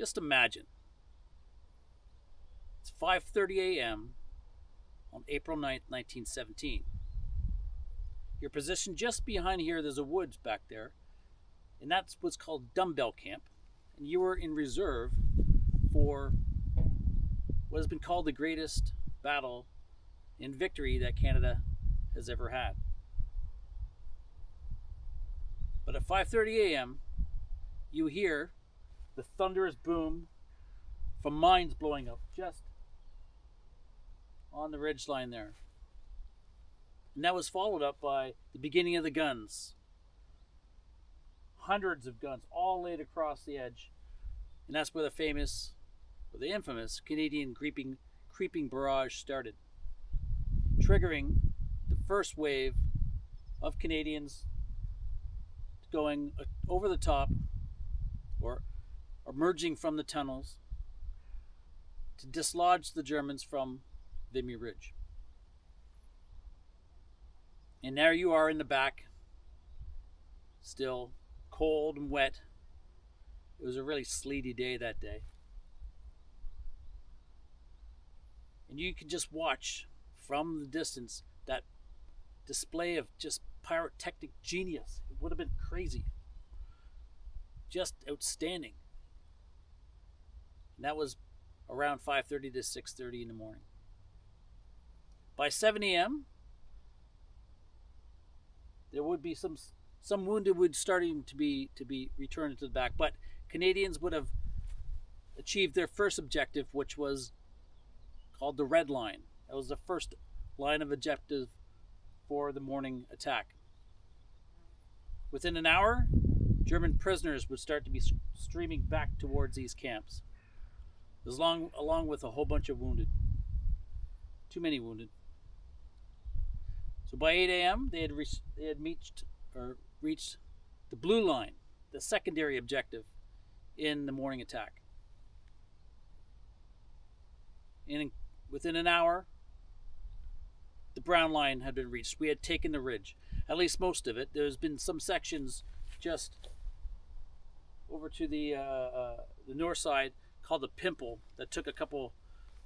Just imagine. It's 5:30 a.m. on April 9th, 1917. You're positioned just behind here. There's a woods back there, and that's what's called Dumbbell Camp. And you were in reserve for what has been called the greatest battle in victory that Canada has ever had. But at 5:30 a.m., you hear the thunderous boom from mines blowing up just on the ridgeline there. And that was followed up by the beginning of the guns. Hundreds of guns all laid across the edge. And that's where the famous, or the infamous, Canadian creeping barrage started, triggering the first wave of Canadians going over the top or emerging from the tunnels to dislodge the Germans from Vimy Ridge. And there you are in the back, still cold and wet. It was a really sleety day that day. And you could just watch from the distance that display of just pyrotechnic genius. It would have been crazy. Just outstanding. And that was around 5:30 to 6:30 in the morning. By 7 a.m., there would be some wounded would starting to be returned to the back, but Canadians would have achieved their first objective, which was called the Red Line. That was the first line of objective for the morning attack. Within an hour, German prisoners would start to be streaming back towards these camps, along with a whole bunch of wounded. Too many wounded. So by 8 a.m., they had reached the Blue Line, the secondary objective in the morning attack. And within an hour, the Brown Line had been reached. We had taken the ridge, at least most of it. There's been some sections just over to the north side called the Pimple that took a couple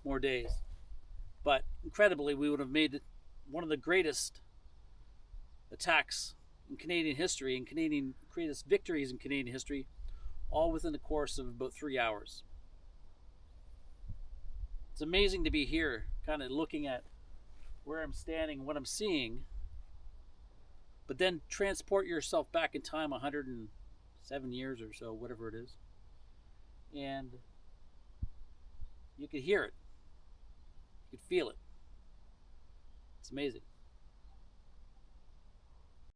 more days. But incredibly, we would have made one of the greatest attacks in Canadian history and greatest victories in Canadian history, all within the course of about 3 hours. It's amazing to be here, kind of looking at where I'm standing, what I'm seeing, but then transport yourself back in time 107 years or so, whatever it is, and you could hear it. You could feel it. It's amazing.